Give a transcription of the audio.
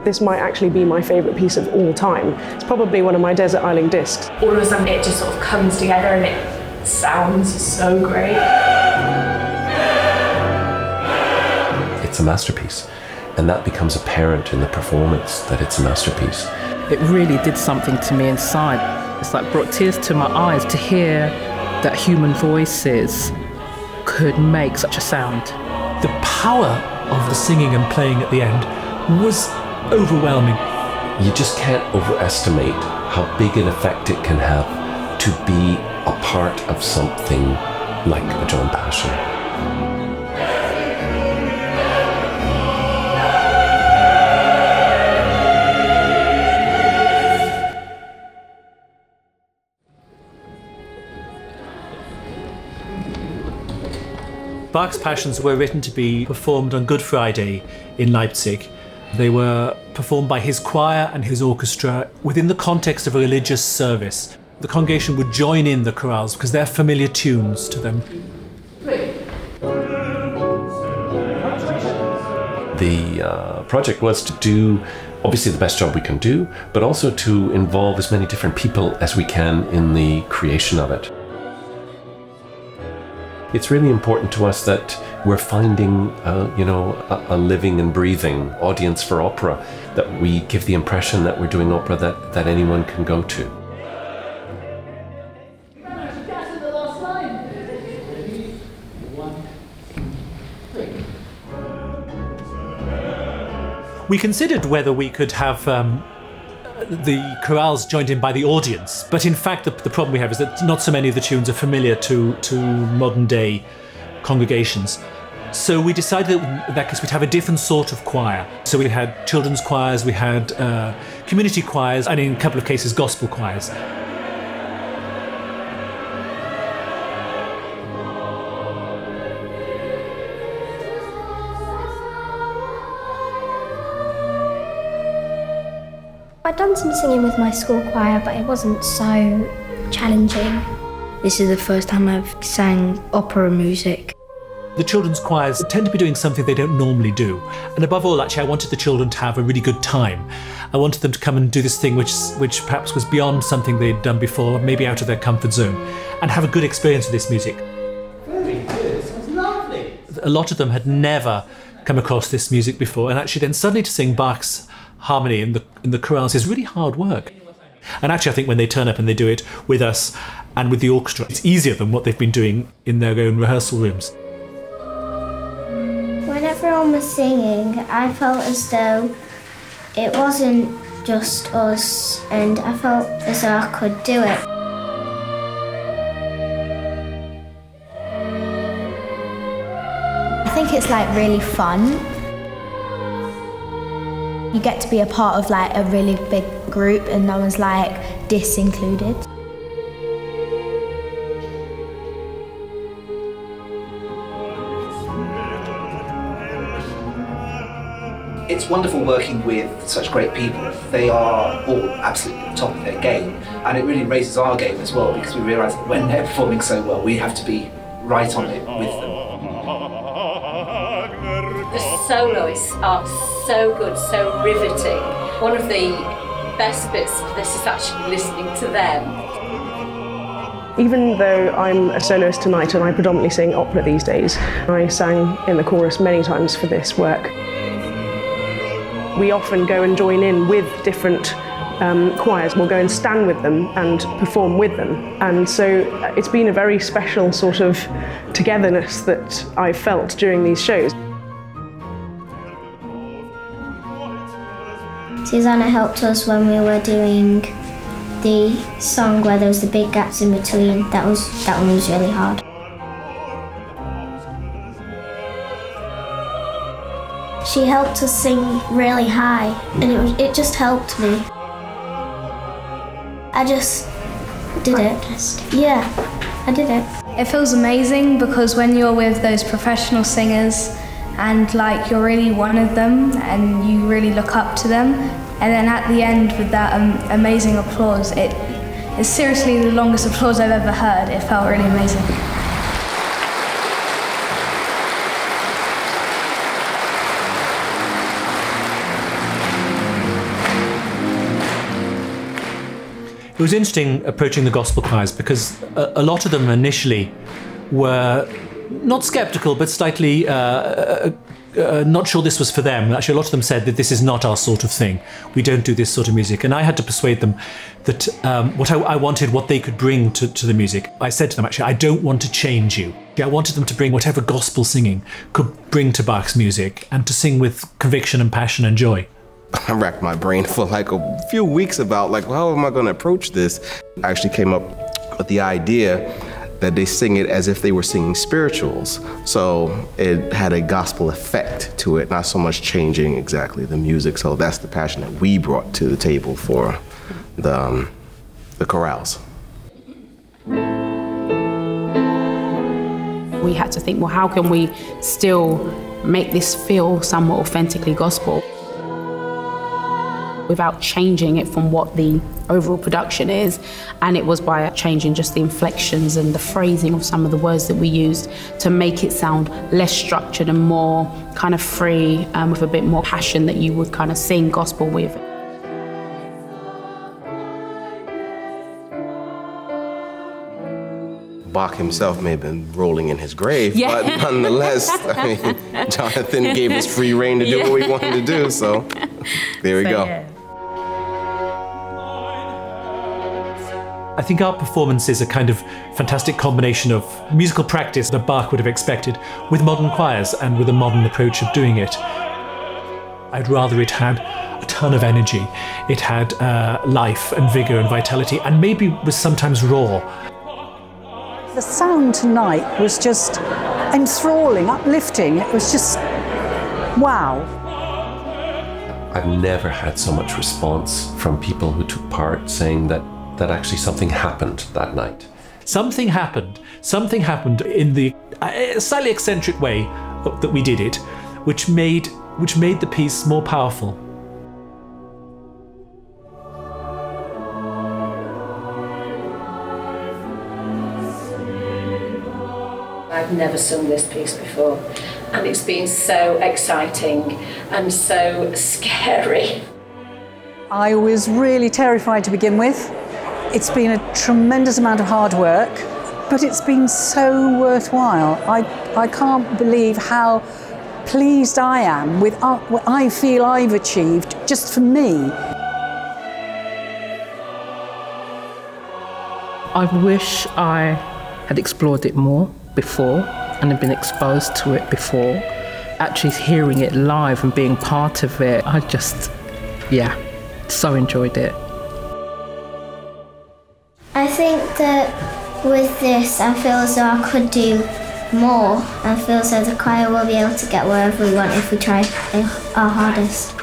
this might actually be my favourite piece of all time. It's probably one of my Desert Island discs. All of a sudden it just sort of comes together and it sounds so great. It's a masterpiece, and that becomes apparent in the performance that it's a masterpiece. It really did something to me inside. It's like brought tears to my eyes to hear that human voices could make such a sound. The power of the singing and playing at the end was overwhelming. You just can't overestimate how big an effect it can have to be a part of something like a Joan Passion. Bach's Passions were written to be performed on Good Friday in Leipzig. They were performed by his choir and his orchestra within the context of a religious service. The congregation would join in the chorales because they're familiar tunes to them. The project was to do obviously the best job we can do, but also to involve as many different people as we can in the creation of it. It's really important to us that we're finding, a living and breathing audience for opera, that we give the impression that we're doing opera that anyone can go to. We considered whether we could have the chorales joined in by the audience, but in fact the problem we have is that not so many of the tunes are familiar to modern day congregations. So we decided that in that case we'd have a different sort of choir. So we had children's choirs, we had community choirs, and in a couple of cases gospel choirs. I'd done some singing with my school choir, but it wasn't so challenging. This is the first time I've sang opera music. The children's choirs tend to be doing something they don't normally do. And above all, actually, I wanted the children to have a really good time. I wanted them to come and do this thing which perhaps was beyond something they'd done before, maybe out of their comfort zone, and have a good experience with this music. Very good, sounds lovely. A lot of them had never come across this music before, and actually then suddenly to sing Bach's harmony in the chorales is really hard work. And actually I think when they turn up and they do it with us and with the orchestra, it's easier than what they've been doing in their own rehearsal rooms. When everyone was singing, I felt as though it wasn't just us, and I felt as though I could do it. I think it's like really fun. You get to be a part of like a really big group and no one's like disincluded. It's wonderful working with such great people. They are all absolutely at the top of their game, and it really raises our game as well, because we realise that when they're performing so well, we have to be right on it with them. The soloists are so good, so riveting. One of the best bits of this is actually listening to them. Even though I'm a soloist tonight and I predominantly sing opera these days, I sang in the chorus many times for this work. We often go and join in with different choirs. We'll go and stand with them and perform with them. And so it's been a very special sort of togetherness that I've felt during these shows. Susanna helped us when we were doing the song where there was the big gaps in between. That one was really hard. She helped us sing really high, and it just helped me. I just did it. Yeah, I did it. It feels amazing because when you're with those professional singers and like you're really one of them and you really look up to them, and then at the end with that amazing applause, it's seriously the longest applause I've ever heard. It felt really amazing. It was interesting approaching the gospel choirs because a lot of them initially were not sceptical, but slightly not sure this was for them. Actually, a lot of them said that this is not our sort of thing. We don't do this sort of music. And I had to persuade them that what I wanted, what they could bring to the music. I said to them, actually, I don't want to change you. I wanted them to bring whatever gospel singing could bring to Bach's music and to sing with conviction and passion and joy. I racked my brain for like a few weeks about like, well, how am I going to approach this? I actually came up with the idea that they sing it as if they were singing spirituals. So it had a gospel effect to it, not so much changing exactly the music. So that's the passion that we brought to the table for the chorales. We had to think, well, how can we still make this feel somewhat authentically gospel without changing it from what the overall production is? And it was by changing just the inflections and the phrasing of some of the words that we used to make it sound less structured and more kind of free, with a bit more passion that you would kind of sing gospel with. Bach himself may have been rolling in his grave, but nonetheless, I mean, Jonathan gave us free rein to do what we wanted to do, so there we go. Yeah. I think our performance is a kind of fantastic combination of musical practice that Bach would have expected with modern choirs and with a modern approach of doing it. I'd rather it had a ton of energy. It had life and vigor and vitality, and maybe was sometimes raw. The sound tonight was just enthralling, uplifting. It was just, wow. I've never had so much response from people who took part saying that actually something happened that night. Something happened in the slightly eccentric way that we did it, which made the piece more powerful. I've never sung this piece before, and it's been so exciting and so scary. I was really terrified to begin with. It's been a tremendous amount of hard work, but it's been so worthwhile. I can't believe how pleased I am with what I feel I've achieved just for me. I wish I had explored it more before and had been exposed to it before. Actually hearing it live and being part of it, I just, so enjoyed it. I think that with this, I feel as though I could do more. I feel as though the choir will be able to get wherever we want if we try our hardest.